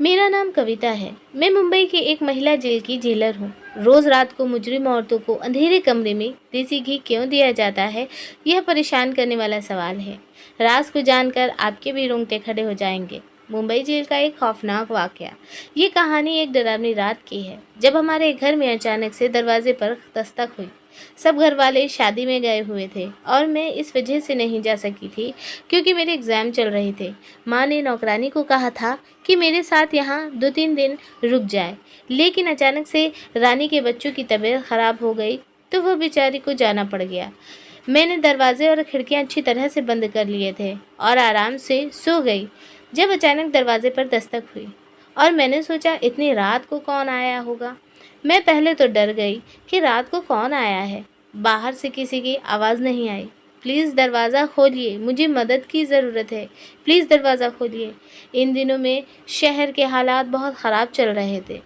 मेरा नाम कविता है। मैं मुंबई की एक महिला जेल की जेलर हूँ। रोज रात को मुजरिम औरतों को अंधेरे कमरे में देसी घी क्यों दिया जाता है, यह परेशान करने वाला सवाल है। राज को जानकर आपके भी रोंगटे खड़े हो जाएंगे। मुंबई जेल का एक खौफनाक वाकया। ये कहानी एक डरावनी रात की है, जब हमारे घर में अचानक से दरवाजे पर दस्तक हुई। सब घर वाले शादी में गए हुए थे और मैं इस वजह से नहीं जा सकी थी क्योंकि मेरे एग्ज़ाम चल रहे थे। माँ ने नौकरानी को कहा था कि मेरे साथ यहाँ 2-3 दिन रुक जाए, लेकिन अचानक से रानी के बच्चों की तबीयत ख़राब हो गई तो वह बेचारी को जाना पड़ गया। मैंने दरवाजे और खिड़कियाँ अच्छी तरह से बंद कर लिए थे और आराम से सो गई जब अचानक दरवाजे पर दस्तक हुई और मैंने सोचा इतनी रात को कौन आया होगा। मैं पहले तो डर गई कि रात को कौन आया है। बाहर से किसी की आवाज़ नहीं आई। प्लीज़ दरवाज़ा खोलिए, मुझे मदद की ज़रूरत है, प्लीज़ दरवाज़ा खोलिए। इन दिनों में शहर के हालात बहुत ख़राब चल रहे थे।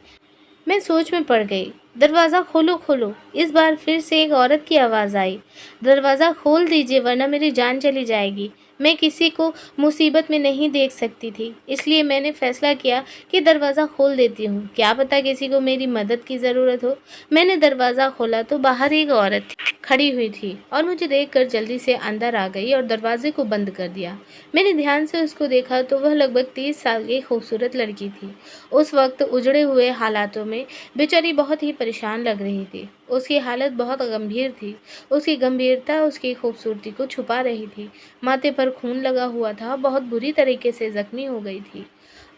मैं सोच में पड़ गई। दरवाज़ा खोलो खोलो। इस बार फिर से एक औरत की आवाज़ आई। दरवाज़ा खोल दीजिए वरना मेरी जान चली जाएगी। मैं किसी को मुसीबत में नहीं देख सकती थी, इसलिए मैंने फैसला किया कि दरवाज़ा खोल देती हूँ, क्या पता किसी को मेरी मदद की ज़रूरत हो। मैंने दरवाज़ा खोला तो बाहर एक औरत खड़ी हुई थी और मुझे देखकर जल्दी से अंदर आ गई और दरवाजे को बंद कर दिया। मैंने ध्यान से उसको देखा तो वह लगभग 30 साल की खूबसूरत लड़की थी। उस वक्त उजड़े हुए हालातों में बेचारी बहुत ही परेशान लग रही थी। उसकी हालत बहुत गंभीर थी। उसकी गंभीरता उसकी खूबसूरती को छुपा रही थी। माथे पर खून लगा हुआ था, बहुत बुरी तरीके से जख्मी हो गई थी।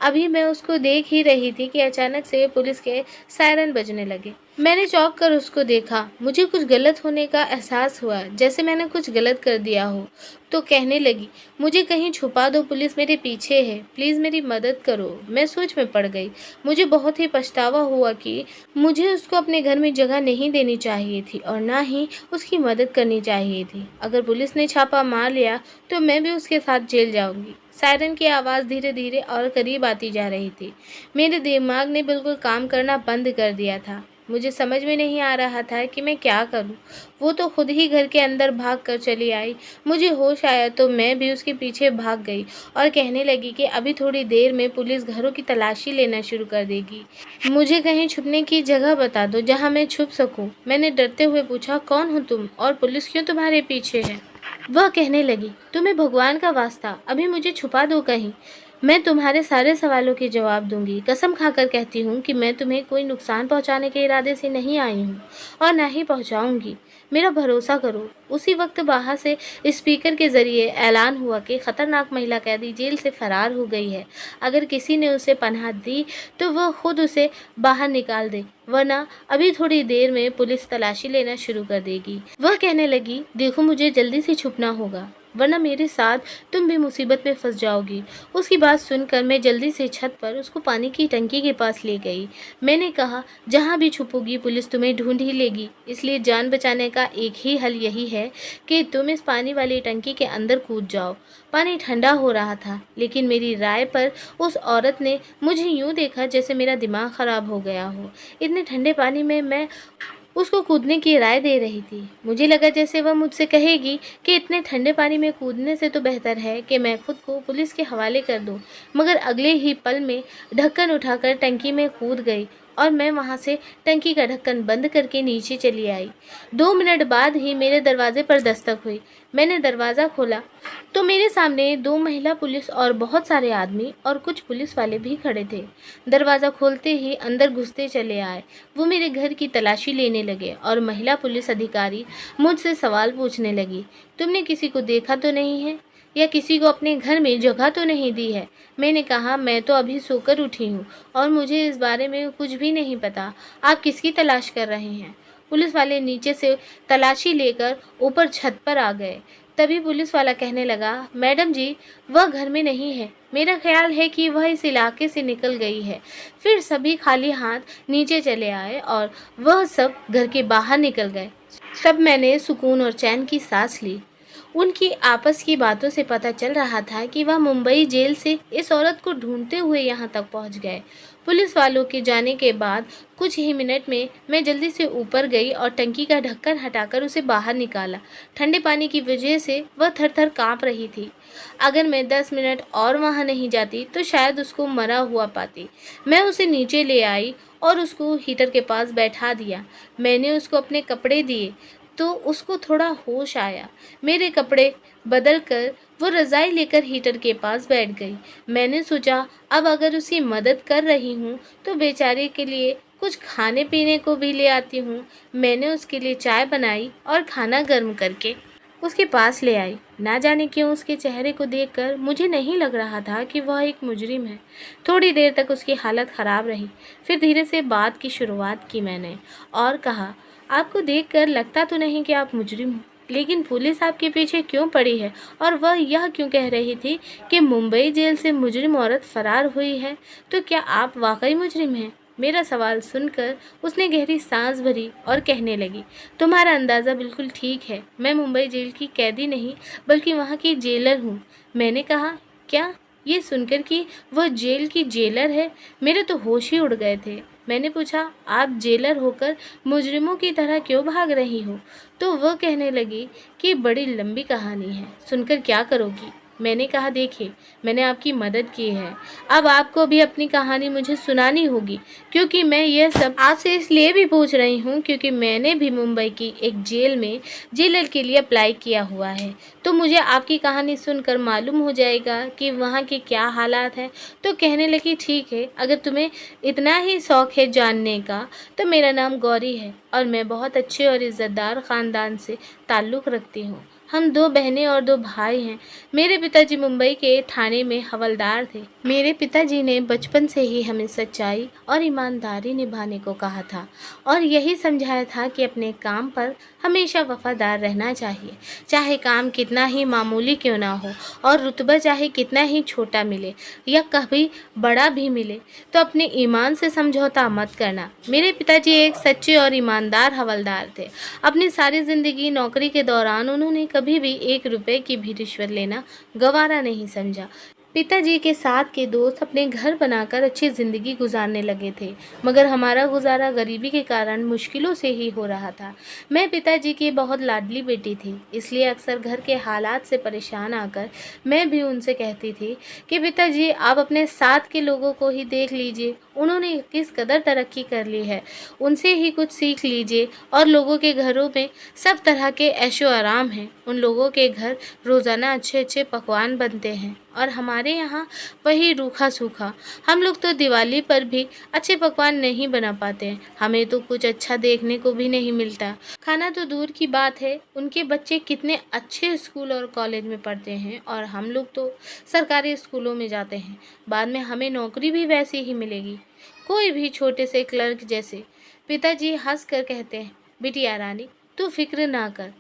अभी मैं उसको देख ही रही थी कि अचानक से पुलिस के सायरन बजने लगे। मैंने चौंक कर उसको देखा। मुझे कुछ गलत होने का एहसास हुआ, जैसे मैंने कुछ गलत कर दिया हो। तो कहने लगी, मुझे कहीं छुपा दो, पुलिस मेरे पीछे है, प्लीज़ मेरी मदद करो। मैं सोच में पड़ गई। मुझे बहुत ही पछतावा हुआ कि मुझे उसको अपने घर में जगह नहीं देनी चाहिए थी और ना ही उसकी मदद करनी चाहिए थी। अगर पुलिस ने छापा मार लिया तो मैं भी उसके साथ जेल जाऊंगी। सायरन की आवाज़ धीरे धीरे और करीब आती जा रही थी। मेरे दिमाग ने बिल्कुल काम करना बंद कर दिया था। मुझे समझ में नहीं आ रहा था कि मैं क्या करूं। वो तो खुद ही घर के अंदर भाग कर चली आई। मुझे होश आया तो मैं भी उसके पीछे भाग गई और कहने लगी कि अभी थोड़ी देर में पुलिस घरों की तलाशी लेना शुरू कर देगी। मुझे कहीं छुपने की जगह बता दो जहां मैं छुप सकूं। मैंने डरते हुए पूछा, कौन हो तुम और पुलिस क्यों तुम्हारे पीछे है? वह कहने लगी, तुम्हें भगवान का वास्ता अभी मुझे छुपा दो कहीं, मैं तुम्हारे सारे सवालों के जवाब दूंगी। कसम खाकर कहती हूँ कि मैं तुम्हें कोई नुकसान पहुँचाने के इरादे से नहीं आई हूँ और ना ही पहुँचाऊँगी। मेरा भरोसा करो। उसी वक्त बाहर से स्पीकर के जरिए ऐलान हुआ कि खतरनाक महिला कैदी जेल से फरार हो गई है। अगर किसी ने उसे पनाह दी तो वह खुद उसे बाहर निकाल दे, वरना अभी थोड़ी देर में पुलिस तलाशी लेना शुरू कर देगी। वह कहने लगी, देखो मुझे जल्दी से छुपना होगा वरना मेरे साथ तुम भी मुसीबत में फंस जाओगी। उसकी बात सुनकर मैं जल्दी से छत पर उसको पानी की टंकी के पास ले गई। मैंने कहा, जहाँ भी छुपोगी पुलिस तुम्हें ढूंढ ही लेगी, इसलिए जान बचाने का एक ही हल यही है कि तुम इस पानी वाली टंकी के अंदर कूद जाओ। पानी ठंडा हो रहा था, लेकिन मेरी राय पर उस औरत ने मुझे यूं देखा जैसे मेरा दिमाग खराब हो गया हो। इतने ठंडे पानी में मैं उसको कूदने की राय दे रही थी। मुझे लगा जैसे वह मुझसे कहेगी कि इतने ठंडे पानी में कूदने से तो बेहतर है कि मैं खुद को पुलिस के हवाले कर दूं। मगर अगले ही पल में ढक्कन उठाकर टंकी में कूद गई और मैं वहां से टंकी का ढक्कन बंद करके नीचे चली आई। 2 मिनट बाद ही मेरे दरवाजे पर दस्तक हुई। मैंने दरवाज़ा खोला तो मेरे सामने 2 महिला पुलिस और बहुत सारे आदमी और कुछ पुलिस वाले भी खड़े थे। दरवाज़ा खोलते ही अंदर घुसते चले आए। वो मेरे घर की तलाशी लेने लगे और महिला पुलिस अधिकारी मुझसे सवाल पूछने लगी, तुमने किसी को देखा तो नहीं है या किसी को अपने घर में जगह तो नहीं दी है? मैंने कहा, मैं तो अभी सोकर उठी हूँ और मुझे इस बारे में कुछ भी नहीं पता। आप किसकी तलाश कर रहे हैं? पुलिस वाले नीचे से तलाशी लेकर ऊपर छत पर आ गए। तभी पुलिस वाला कहने लगा, मैडम जी, वह घर में नहीं है। मेरा ख्याल है कि वह इस इलाके से निकल गई है। फिर सभी खाली हाथ नीचे चले आए और वह सब घर के बाहर निकल गए। सब मैंने सुकून और चैन की सांस ली। उनकी आपस की बातों से पता चल रहा था कि वह मुंबई जेल से इस औरत को ढूंढते हुए यहाँ तक पहुँच गए। पुलिस वालों के जाने के बाद कुछ ही मिनट में मैं जल्दी से ऊपर गई और टंकी का ढक्कन हटाकर उसे बाहर निकाला। ठंडे पानी की वजह से वह थर-थर काँप रही थी। अगर मैं 10 मिनट और वहाँ नहीं जाती तो शायद उसको मरा हुआ पाती। मैं उसे नीचे ले आई और उसको हीटर के पास बैठा दिया। मैंने उसको अपने कपड़े दिए तो उसको थोड़ा होश आया। मेरे कपड़े बदल कर वो रज़ाई लेकर हीटर के पास बैठ गई। मैंने सोचा अब अगर उसकी मदद कर रही हूँ तो बेचारे के लिए कुछ खाने पीने को भी ले आती हूँ। मैंने उसके लिए चाय बनाई और खाना गर्म करके उसके पास ले आई। ना जाने क्यों उसके चेहरे को देखकर मुझे नहीं लग रहा था कि वह एक मुजरिम है। थोड़ी देर तक उसकी हालत ख़राब रही। फिर धीरे से बात की शुरुआत की मैंने और कहा, आपको देखकर लगता तो नहीं कि आप मुजरिम हो, लेकिन पुलिस आपके पीछे क्यों पड़ी है और वह यह क्यों कह रही थी कि मुंबई जेल से मुजरिम औरत फरार हुई है, तो क्या आप वाकई मुजरिम हैं? मेरा सवाल सुनकर उसने गहरी सांस भरी और कहने लगी, तुम्हारा अंदाज़ा बिल्कुल ठीक है। मैं मुंबई जेल की कैदी नहीं बल्कि वहाँ की जेलर हूँ। मैंने कहा, क्या? ये सुनकर कि वह जेल की जेलर है, मेरे तो होश ही उड़ गए थे। मैंने पूछा, आप जेलर होकर मुजरिमों की तरह क्यों भाग रही हो? तो वह कहने लगी कि बड़ी लंबी कहानी है, सुनकर क्या करोगी? मैंने कहा, देखिए, मैंने आपकी मदद की है, अब आपको भी अपनी कहानी मुझे सुनानी होगी, क्योंकि मैं यह सब आपसे इसलिए भी पूछ रही हूँ क्योंकि मैंने भी मुंबई की एक जेल में जेलर के लिए अप्लाई किया हुआ है। तो मुझे आपकी कहानी सुनकर मालूम हो जाएगा कि वहाँ के क्या हालात हैं। तो कहने लगी, ठीक है, अगर तुम्हें इतना ही शौक़ है जानने का तो मेरा नाम गौरी है और मैं बहुत अच्छे और इज़्ज़तदार ख़ानदान से ताल्लुक़ रखती हूँ। हम 2 बहनें और 2 भाई हैं। मेरे पिताजी मुंबई के थाने में हवलदार थे। मेरे पिताजी ने बचपन से ही हमें सच्चाई और ईमानदारी निभाने को कहा था और यही समझाया था कि अपने काम पर हमेशा वफादार रहना चाहिए, चाहे काम कितना ही मामूली क्यों ना हो और रुतबा चाहे कितना ही छोटा मिले या कभी बड़ा भी मिले, तो अपने ईमान से समझौता मत करना। मेरे पिताजी एक सच्चे और ईमानदार हवलदार थे। अपनी सारी ज़िंदगी नौकरी के दौरान उन्होंने कभी भी 1 रुपए की भी रिश्वत लेना गवारा नहीं समझा। पिताजी के साथ के दोस्त अपने घर बनाकर अच्छी ज़िंदगी गुजारने लगे थे, मगर हमारा गुजारा गरीबी के कारण मुश्किलों से ही हो रहा था। मैं पिताजी की बहुत लाडली बेटी थी, इसलिए अक्सर घर के हालात से परेशान आकर मैं भी उनसे कहती थी कि पिताजी, आप अपने साथ के लोगों को ही देख लीजिए, उन्होंने किस कदर तरक्की कर ली है, उनसे ही कुछ सीख लीजिए। और लोगों के घरों में सब तरह के ऐशो आराम हैं। उन लोगों के घर रोज़ाना अच्छे अच्छे पकवान बनते हैं और हमारे यहाँ वही रूखा सूखा। हम लोग तो दिवाली पर भी अच्छे पकवान नहीं बना पाते हैं, हमें तो कुछ अच्छा देखने को भी नहीं मिलता। खाना तो दूर की बात है, उनके बच्चे कितने अच्छे स्कूल और कॉलेज में पढ़ते हैं और हम लोग तो सरकारी स्कूलों में जाते हैं। बाद में हमें नौकरी भी वैसी ही मिलेगी, कोई भी छोटे से क्लर्क जैसे। पिताजी हंस कर कहते हैं, बिटिया रानी, तू फिक्र ना कर,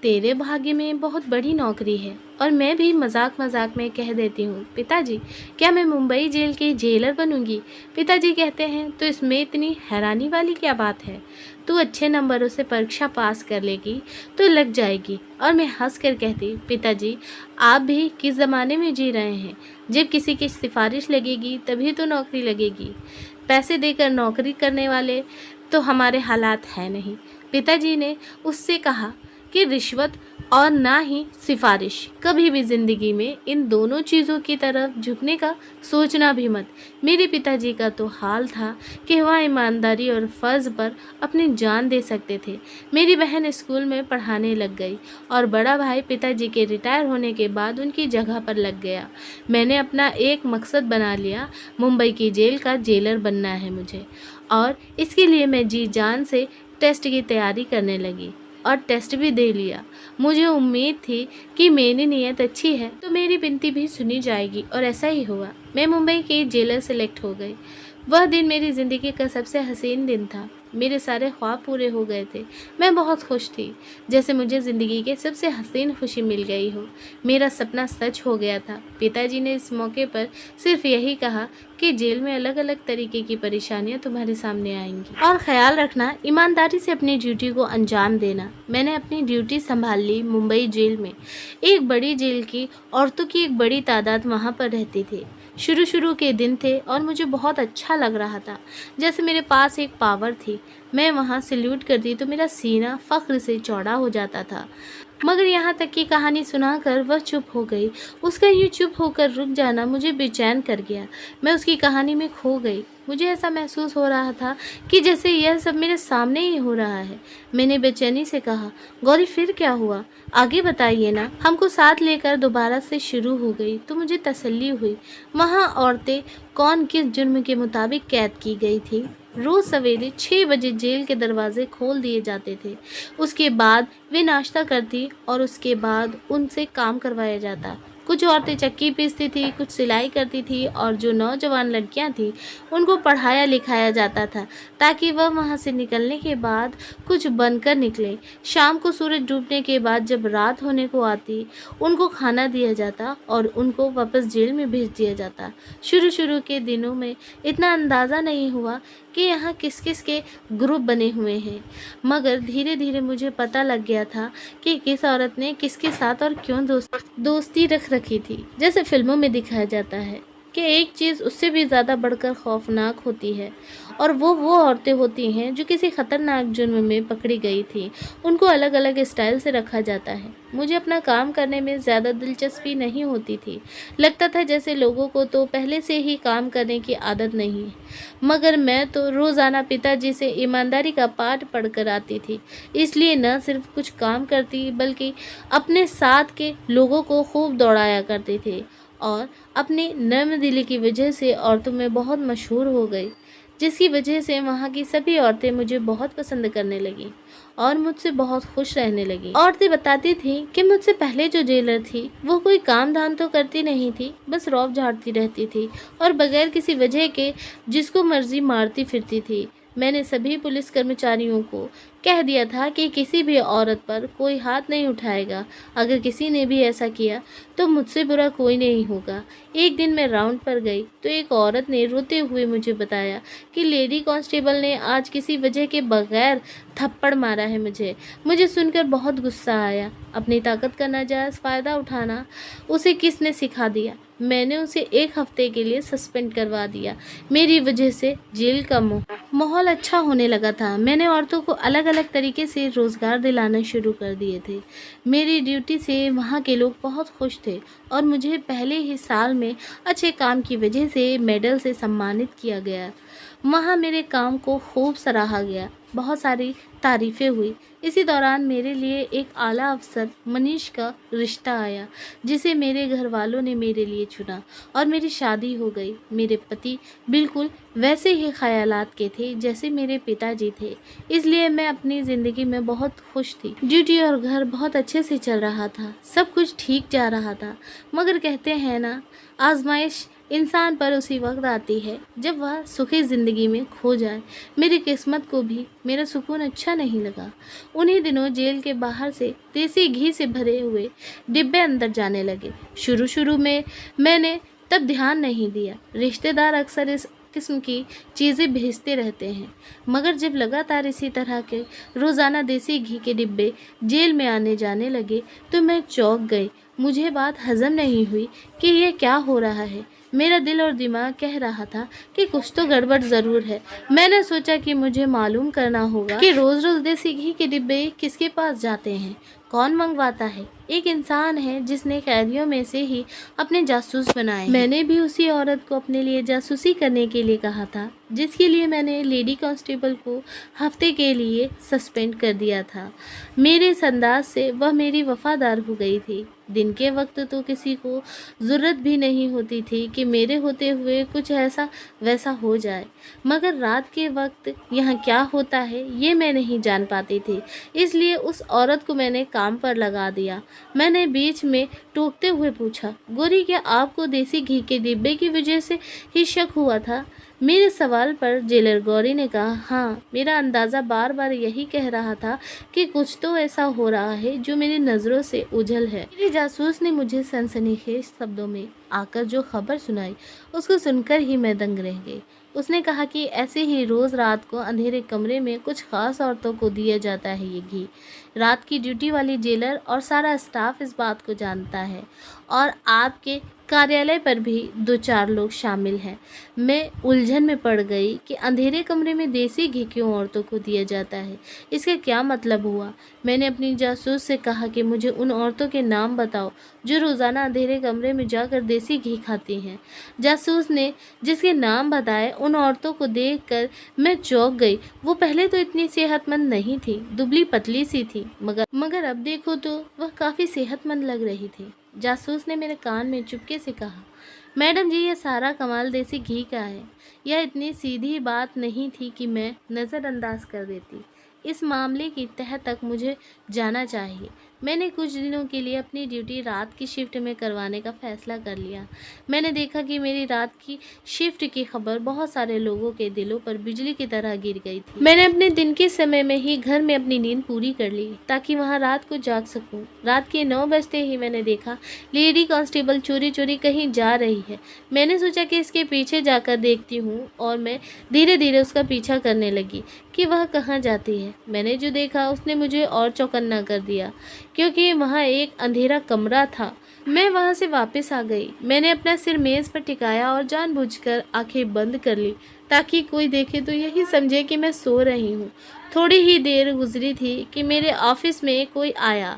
तेरे भाग्य में बहुत बड़ी नौकरी है। और मैं भी मजाक मजाक में कह देती हूँ, पिताजी, क्या मैं मुंबई जेल की जेलर बनूंगी? पिताजी कहते हैं, तो इसमें इतनी हैरानी वाली क्या बात है? तू अच्छे नंबरों से परीक्षा पास कर लेगी तो लग जाएगी। और मैं हंस कर कहती, पिताजी, आप भी किस ज़माने में जी रहे हैं, जब किसी की सिफारिश लगेगी तभी तो नौकरी लगेगी, पैसे देकर नौकरी करने वाले तो हमारे हालात है नहीं। पिताजी ने उससे कहा कि रिश्वत और ना ही सिफारिश, कभी भी ज़िंदगी में इन दोनों चीज़ों की तरफ झुकने का सोचना भी मत। मेरे पिताजी का तो हाल था कि वह ईमानदारी और फ़र्ज़ पर अपनी जान दे सकते थे। मेरी बहन स्कूल में पढ़ाने लग गई और बड़ा भाई पिताजी के रिटायर होने के बाद उनकी जगह पर लग गया। मैंने अपना एक मकसद बना लिया, मुंबई की जेल का जेलर बनना है मुझे, और इसके लिए मैं जी जान से टेस्ट की तैयारी करने लगी और टेस्ट भी दे लिया। मुझे उम्मीद थी कि मेरी नीयत अच्छी है तो मेरी विनती भी सुनी जाएगी और ऐसा ही हुआ। मैं मुंबई के जेलर सेलेक्ट हो गई। वह दिन मेरी ज़िंदगी का सबसे हसीन दिन था। मेरे सारे ख्वाब पूरे हो गए थे। मैं बहुत खुश थी, जैसे मुझे ज़िंदगी के सबसे हसीन खुशी मिल गई हो। मेरा सपना सच हो गया था। पिताजी ने इस मौके पर सिर्फ यही कहा कि जेल में अलग अलग तरीके की परेशानियां तुम्हारे सामने आएंगी और ख्याल रखना, ईमानदारी से अपनी ड्यूटी को अंजाम देना। मैंने अपनी ड्यूटी संभाल ली। मुंबई जेल में, एक बड़ी जेल की औरतों की एक बड़ी तादाद वहाँ पर रहती थी। शुरू के दिन थे और मुझे बहुत अच्छा लग रहा था, जैसे मेरे पास एक पावर थी। मैं वहाँ सल्यूट करती तो मेरा सीना फ़ख्र से चौड़ा हो जाता था। मगर यहाँ तक की कहानी सुनाकर वह चुप हो गई। उसका यूँ चुप होकर रुक जाना मुझे बेचैन कर गया। मैं उसकी कहानी में खो गई। मुझे ऐसा महसूस हो रहा था कि जैसे यह सब मेरे सामने ही हो रहा है। मैंने बेचैनी से कहा, गौरी फिर क्या हुआ? आगे बताइए ना। हमको साथ लेकर दोबारा से शुरू हो गई तो मुझे तसल्ली हुई। वहाँ औरतें कौन किस जुर्म के मुताबिक कैद की गई थी। रोज़ सवेरे 6 बजे जेल के दरवाजे खोल दिए जाते थे। उसके बाद वे नाश्ता करती और उसके बाद उनसे काम करवाया जाता। कुछ औरतें चक्की पीसती थी, कुछ सिलाई करती थी और जो नौजवान लड़कियां थीं उनको पढ़ाया लिखाया जाता था ताकि वह वहां से निकलने के बाद कुछ बनकर निकले। शाम को सूरज डूबने के बाद जब रात होने को आती, उनको खाना दिया जाता और उनको वापस जेल में भेज दिया जाता। शुरू के दिनों में इतना अंदाज़ा नहीं हुआ कि यहाँ किस किस के ग्रुप बने हुए हैं, मगर धीरे धीरे मुझे पता लग गया था कि किस औरत ने किसके साथ और क्यों दोस्ती रख रखी थी। जैसे फिल्मों में दिखाया जाता है कि एक चीज़ उससे भी ज़्यादा बढ़कर खौफनाक होती है और वो औरतें होती हैं जो किसी ख़तरनाक जुर्म में पकड़ी गई थी। उनको अलग अलग स्टाइल से रखा जाता है। मुझे अपना काम करने में ज़्यादा दिलचस्पी नहीं होती थी। लगता था जैसे लोगों को तो पहले से ही काम करने की आदत नहीं है, मगर मैं तो रोज़ाना पिताजी से ईमानदारी का पाठ पढ़ कर आती थी। इसलिए न सिर्फ कुछ काम करती बल्कि अपने साथ के लोगों को खूब दौड़ाया करती थी और अपनी नर्म दिली की वजह से औरतों में बहुत मशहूर हो गई, जिसकी वजह से वहाँ की सभी औरतें मुझे बहुत पसंद करने लगीं और मुझसे बहुत खुश रहने लगी। औरतें बताती थीं कि मुझसे पहले जो जेलर थी वो कोई काम धाम तो करती नहीं थी, बस रौब झाड़ती रहती थी और बगैर किसी वजह के जिसको मर्जी मारती फिरती थी। मैंने सभी पुलिस कर्मचारियों को कह दिया था कि किसी भी औरत पर कोई हाथ नहीं उठाएगा। अगर किसी ने भी ऐसा किया तो मुझसे बुरा कोई नहीं होगा। एक दिन मैं राउंड पर गई तो एक औरत ने रोते हुए मुझे बताया कि लेडी कांस्टेबल ने आज किसी वजह के बगैर थप्पड़ मारा है मुझे सुनकर बहुत गुस्सा आया। अपनी ताकत का नाजायज़ फ़ायदा उठाना उसे किसने सिखा दिया? मैंने उसे 1 हफ्ते के लिए सस्पेंड करवा दिया। मेरी वजह से जेल का माहौल अच्छा होने लगा था। मैंने औरतों को अलग अलग तरीके से रोज़गार दिलाना शुरू कर दिए थे। मेरी ड्यूटी से वहाँ के लोग बहुत खुश थे और मुझे पहले ही साल में अच्छे काम की वजह से मेडल से सम्मानित किया गया। वहाँ मेरे काम को खूब सराहा गया, बहुत सारी तारीफ़ें हुई। इसी दौरान मेरे लिए एक आला अफसर मनीष का रिश्ता आया, जिसे मेरे घर वालों ने मेरे लिए चुना और मेरी शादी हो गई। मेरे पति बिल्कुल वैसे ही ख्यालात के थे जैसे मेरे पिताजी थे, इसलिए मैं अपनी ज़िंदगी में बहुत खुश थी। ड्यूटी और घर बहुत अच्छे से चल रहा था, सब कुछ ठीक जा रहा था। मगर कहते हैं ना, आजमाइश इंसान पर उसी वक्त आती है जब वह सुखी ज़िंदगी में खो जाए। मेरी किस्मत को भी मेरा सुकून अच्छा नहीं लगा। उन्हीं दिनों जेल के बाहर से देसी घी से भरे हुए डिब्बे अंदर जाने लगे। शुरू में मैंने तब ध्यान नहीं दिया। रिश्तेदार अक्सर इस किस्म की चीज़ें भेजते रहते हैं, मगर जब लगातार इसी तरह के रोज़ाना देसी घी के डिब्बे जेल में आने जाने लगे तो मैं चौंक गई। मुझे बात हजम नहीं हुई कि यह क्या हो रहा है। मेरा दिल और दिमाग कह रहा था कि कुछ तो गड़बड़ ज़रूर है। मैंने सोचा कि मुझे मालूम करना होगा कि रोज़ रोज़ देसी घी के डिब्बे किसके पास जाते हैं, कौन मंगवाता है। एक इंसान है जिसने कैदियों में से ही अपने जासूस बनाए। मैंने भी उसी औरत को अपने लिए जासूसी करने के लिए कहा था, जिसके लिए मैंने लेडी कांस्टेबल को हफ्ते के लिए सस्पेंड कर दिया था। मेरे इस अंदाज से वह मेरी वफादार हो गई थी। दिन के वक्त तो किसी को ज़रूरत भी नहीं होती थी कि मेरे होते हुए कुछ ऐसा वैसा हो जाए, मगर रात के वक्त यहाँ क्या होता है ये मैं नहीं जान पाती थी। इसलिए उस औरत को मैंने काम पर लगा दिया। मैंने बीच में टोकते हुए पूछा, गौरी क्या आपको देसी घी के डिब्बे की वजह से ही शक हुआ था? मेरे सवाल पर जेलर गौरी ने कहा, हाँ, मेरा अंदाज़ा बार बार यही कह रहा था कि कुछ तो ऐसा हो रहा है जो मेरी नज़रों से ओझल है। मेरे जासूस ने मुझे सनसनीखेज शब्दों में आकर जो खबर सुनाई उसको सुनकर ही मैं दंग रह गई। उसने कहा कि ऐसे ही रोज़ रात को अंधेरे कमरे में कुछ खास औरतों को दिया जाता है ये घी। रात की ड्यूटी वाली जेलर और सारा स्टाफ इस बात को जानता है और आपके कार्यालय पर भी 2-4 लोग शामिल हैं। मैं उलझन में पड़ गई कि अंधेरे कमरे में देसी घी क्यों औरतों को दिया जाता है, इसका क्या मतलब हुआ। मैंने अपनी जासूस से कहा कि मुझे उन औरतों के नाम बताओ जो रोज़ाना अंधेरे कमरे में जाकर देसी घी खाती हैं। जासूस ने जिसके नाम बताए उन औरतों को देखकर मैं चौंक गई। वो पहले तो इतनी सेहतमंद नहीं थी, दुबली पतली सी थी, मगर अब देखो तो वह काफ़ी सेहतमंद लग रही थी। जासूस ने मेरे कान में चुपके से कहा, मैडम जी, ये सारा कमाल देसी घी का है। यह इतनी सीधी बात नहीं थी कि मैं नज़रअंदाज कर देती। इस मामले की तह तक मुझे जाना चाहिए। मैंने कुछ दिनों के लिए अपनी ड्यूटी रात की शिफ्ट में करवाने का फ़ैसला कर लिया। मैंने देखा कि मेरी रात की शिफ्ट की खबर बहुत सारे लोगों के दिलों पर बिजली की तरह गिर गई थी। मैंने अपने दिन के समय में ही घर में अपनी नींद पूरी कर ली ताकि वहाँ रात को जाग सकूं। रात के 9 बजते ही मैंने देखा लेडी कांस्टेबल चोरी चोरी कहीं जा रही है। मैंने सोचा कि इसके पीछे जाकर देखती हूँ और मैं धीरे धीरे उसका पीछा करने लगी कि वह कहाँ जाती है। मैंने जो देखा उसने मुझे और चौकन्ना कर दिया क्योंकि वहाँ एक अंधेरा कमरा था। मैं वहाँ से वापस आ गई। मैंने अपना सिर मेज़ पर टिकाया और जानबूझकर आंखें बंद कर ली ताकि कोई देखे तो यही समझे कि मैं सो रही हूँ। थोड़ी ही देर गुजरी थी कि मेरे ऑफिस में कोई आया।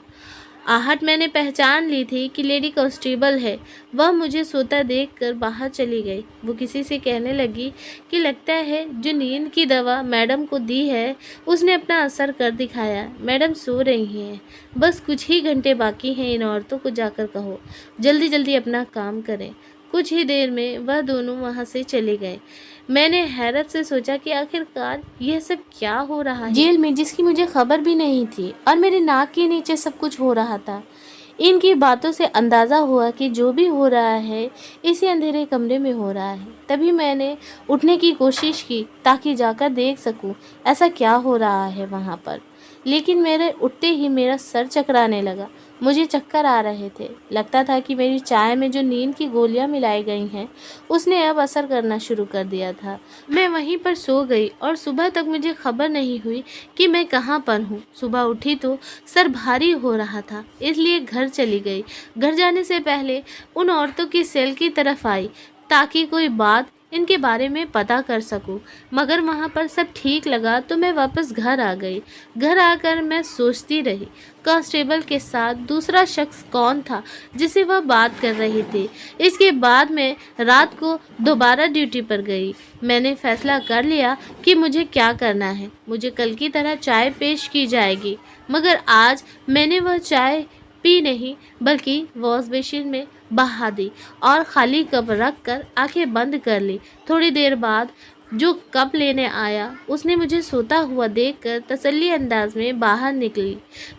आहट मैंने पहचान ली थी कि लेडी कांस्टेबल है। वह मुझे सोता देखकर बाहर चली गई। वो किसी से कहने लगी कि लगता है जो नींद की दवा मैडम को दी है उसने अपना असर कर दिखाया। मैडम सो रही हैं। बस कुछ ही घंटे बाकी हैं। इन औरतों को जाकर कहो जल्दी जल्दी अपना काम करें। कुछ ही देर में वह दोनों वहाँ से चले गए। मैंने हैरत से सोचा कि आखिरकार यह सब क्या हो रहा है जेल में, जिसकी मुझे खबर भी नहीं थी और मेरे नाक के नीचे सब कुछ हो रहा था। इनकी बातों से अंदाज़ा हुआ कि जो भी हो रहा है इसी अंधेरे कमरे में हो रहा है। तभी मैंने उठने की कोशिश की ताकि जाकर देख सकूं ऐसा क्या हो रहा है वहाँ पर, लेकिन मेरे उठते ही मेरा सर चकराने लगा। मुझे चक्कर आ रहे थे। लगता था कि मेरी चाय में जो नींद की गोलियां मिलाई गई हैं उसने अब असर करना शुरू कर दिया था। मैं वहीं पर सो गई और सुबह तक मुझे खबर नहीं हुई कि मैं कहाँ पर हूँ। सुबह उठी तो सर भारी हो रहा था, इसलिए घर चली गई। घर जाने से पहले उन औरतों की सेल की तरफ आई ताकि कोई बात इनके बारे में पता कर सकूं, मगर वहाँ पर सब ठीक लगा तो मैं वापस घर आ गई। घर आकर मैं सोचती रही कांस्टेबल के साथ दूसरा शख्स कौन था जिसे वह बात कर रही थी। इसके बाद मैं रात को दोबारा ड्यूटी पर गई। मैंने फैसला कर लिया कि मुझे क्या करना है। मुझे कल की तरह चाय पेश की जाएगी, मगर आज मैंने वह चाय पी नहीं बल्कि वॉश बेसिन में बहा दी और खाली कप रख कर आंखें बंद कर ली। थोड़ी देर बाद जो कप लेने आया उसने मुझे सोता हुआ देखकर तसल्ली अंदाज में बाहर निकली।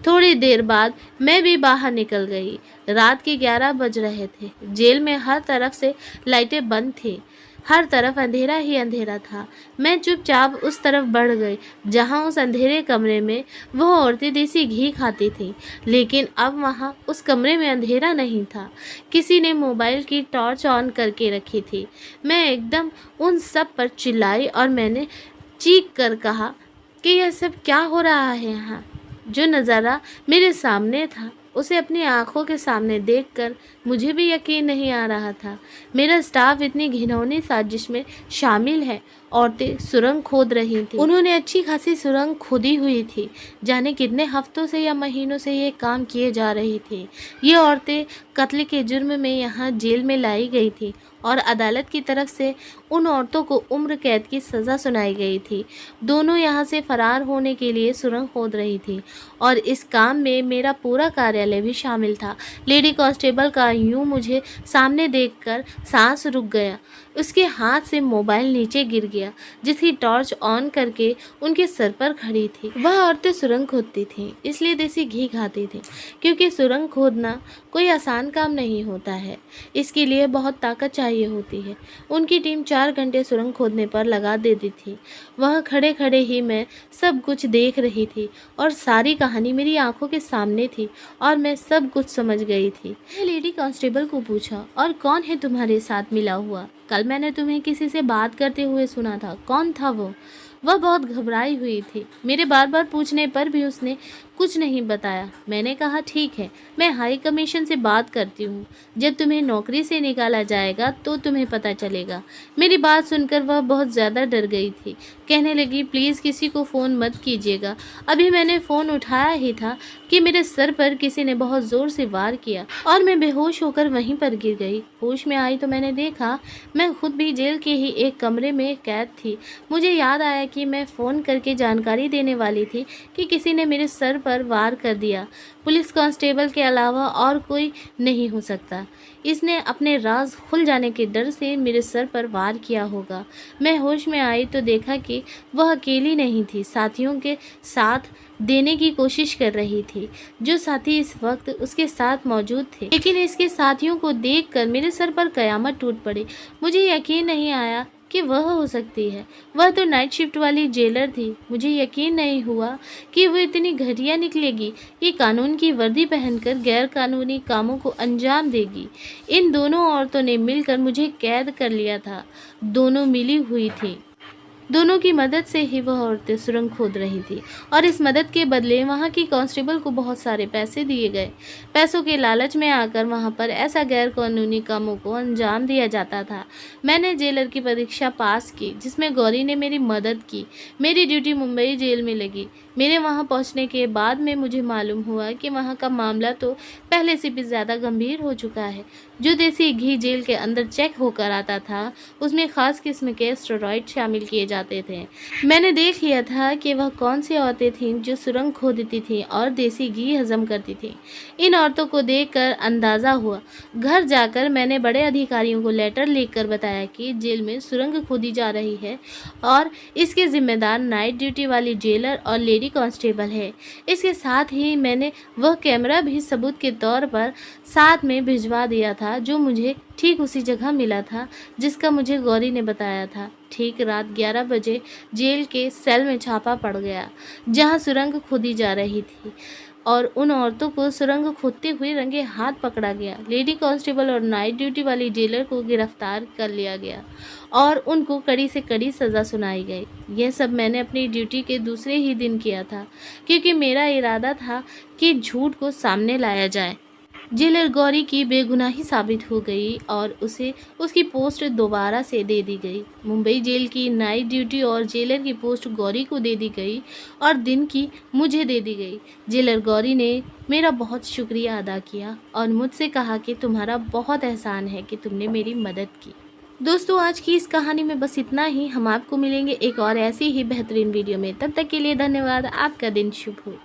थोड़ी देर बाद मैं भी बाहर निकल गई। रात के 11 बज रहे थे। जेल में हर तरफ से लाइटें बंद थी। हर तरफ अंधेरा ही अंधेरा था। मैं चुपचाप उस तरफ बढ़ गई जहां उस अंधेरे कमरे में वह औरतें देसी घी खाती थीं, लेकिन अब वहां उस कमरे में अंधेरा नहीं था। किसी ने मोबाइल की टॉर्च ऑन करके रखी थी। मैं एकदम उन सब पर चिल्लाई और मैंने चीख कर कहा कि यह सब क्या हो रहा है यहाँ। जो नज़ारा मेरे सामने था उसे अपनी आंखों के सामने देखकर मुझे भी यकीन नहीं आ रहा था। मेरा स्टाफ इतनी घिनौनी साजिश में शामिल है। औरतें सुरंग खोद रही थीं। उन्होंने अच्छी खासी सुरंग खोदी हुई थी। जाने कितने हफ्तों से या महीनों से ये काम किए जा रही थी। ये औरतें कत्ल के जुर्म में यहाँ जेल में लाई गई थी और अदालत की तरफ से उन औरतों को उम्र कैद की सज़ा सुनाई गई थी। दोनों यहाँ से फरार होने के लिए सुरंग खोद रही थी और इस काम में मेरा पूरा कार्यालय भी शामिल था। लेडी कांस्टेबल का यूं मुझे सामने देखकर सांस रुक गया। उसके हाथ से मोबाइल नीचे गिर गया, जिसकी टॉर्च ऑन करके उनके सर पर खड़ी थी। वह औरतें सुरंग खोदती थीं, इसलिए देसी घी खाती थीं, क्योंकि सुरंग खोदना कोई आसान काम नहीं होता है। इसके लिए बहुत ताकत चाहिए होती है। उनकी टीम 4 घंटे सुरंग खोदने पर लगा देती थी। वहाँ खड़े खड़े ही मैं सब कुछ देख रही थी और सारी कहानी मेरी आंखों के सामने थी और मैं सब कुछ समझ गई थी। मैंने लेडी कांस्टेबल को पूछा, और कौन है तुम्हारे साथ मिला हुआ? कल मैंने तुम्हें किसी से बात करते हुए सुना था, कौन था वो? वह बहुत घबराई हुई थी। मेरे बार बार पूछने पर भी उसने कुछ नहीं बताया। मैंने कहा, ठीक है, मैं हाई कमीशन से बात करती हूँ। जब तुम्हें नौकरी से निकाला जाएगा तो तुम्हें पता चलेगा। मेरी बात सुनकर वह बहुत ज़्यादा डर गई थी। कहने लगी, प्लीज़ किसी को फ़ोन मत कीजिएगा। अभी मैंने फ़ोन उठाया ही था कि मेरे सर पर किसी ने बहुत ज़ोर से वार किया और मैं बेहोश होकर वहीं पर गिर गई। होश में आई तो मैंने देखा मैं खुद भी जेल के ही एक कमरे में कैद थी। मुझे याद आया कि मैं फ़ोन करके जानकारी देने वाली थी कि किसी ने मेरे सर पर वार कर दिया। पुलिस कांस्टेबल के अलावा और कोई नहीं हो सकता। इसने अपने राज खुल जाने के डर से मेरे सर पर वार किया होगा। मैं होश में आई तो देखा कि वह अकेली नहीं थी, साथियों के साथ देने की कोशिश कर रही थी। जो साथी इस वक्त उसके साथ मौजूद थे, लेकिन इसके साथियों को देखकर मेरे सर पर कयामत टूट पड़ी। मुझे यकीन नहीं आया कि वह हो सकती है। वह तो नाइट शिफ्ट वाली जेलर थी। मुझे यकीन नहीं हुआ कि वह इतनी घटिया निकलेगी कि कानून की वर्दी पहनकर गैर कानूनी कामों को अंजाम देगी। इन दोनों औरतों ने मिलकर मुझे कैद कर लिया था। दोनों मिली हुई थी। दोनों की मदद से ही वह औरतें सुरंग खोद रही थी और इस मदद के बदले वहाँ की कांस्टेबल को बहुत सारे पैसे दिए गए। पैसों के लालच में आकर वहाँ पर ऐसा गैर कानूनी कामों को अंजाम दिया जाता था। मैंने जेलर की परीक्षा पास की, जिसमें गौरी ने मेरी मदद की। मेरी ड्यूटी मुंबई जेल में लगी। मेरे वहाँ पहुँचने के बाद में मुझे मालूम हुआ कि वहाँ का मामला तो पहले से भी ज़्यादा गंभीर हो चुका है। जो देसी घी जेल के अंदर चेक होकर आता था, उसमें ख़ास किस्म के स्टेरॉइड शामिल किए जाते थे। मैंने देख लिया था कि वह कौन सी औरतें थीं जो सुरंग खोदती थीं और देसी घी हजम करती थीं। इन औरतों को देखकर अंदाज़ा हुआ। घर जाकर मैंने बड़े अधिकारियों को लेटर लिखकर बताया कि जेल में सुरंग खोदी जा रही है और इसके जिम्मेदार नाइट ड्यूटी वाली जेलर और लेडी कांस्टेबल है। इसके साथ ही मैंने वह कैमरा भी सबूत के तौर पर साथ में भिजवा दिया था, जो मुझे ठीक उसी जगह मिला था जिसका मुझे गौरी ने बताया था। ठीक रात 11 बजे जेल के सेल में छापा पड़ गया, जहां सुरंग खोदी जा रही थी और उन औरतों को सुरंग खोदते हुए रंगे हाथ पकड़ा गया। लेडी कांस्टेबल और नाइट ड्यूटी वाली जेलर को गिरफ्तार कर लिया गया और उनको कड़ी से कड़ी सज़ा सुनाई गई। यह सब मैंने अपनी ड्यूटी के दूसरे ही दिन किया था, क्योंकि मेरा इरादा था कि झूठ को सामने लाया जाए। जेलर गौरी की बेगुनाही साबित हो गई और उसे उसकी पोस्ट दोबारा से दे दी गई। मुंबई जेल की नाइट ड्यूटी और जेलर की पोस्ट गौरी को दे दी गई और दिन की मुझे दे दी गई। जेलर गौरी ने मेरा बहुत शुक्रिया अदा किया और मुझसे कहा कि तुम्हारा बहुत एहसान है कि तुमने मेरी मदद की। दोस्तों, आज की इस कहानी में बस इतना ही। हम आपको मिलेंगे एक और ऐसी ही बेहतरीन वीडियो में। तब तक के लिए धन्यवाद। आपका दिन शुभ हो।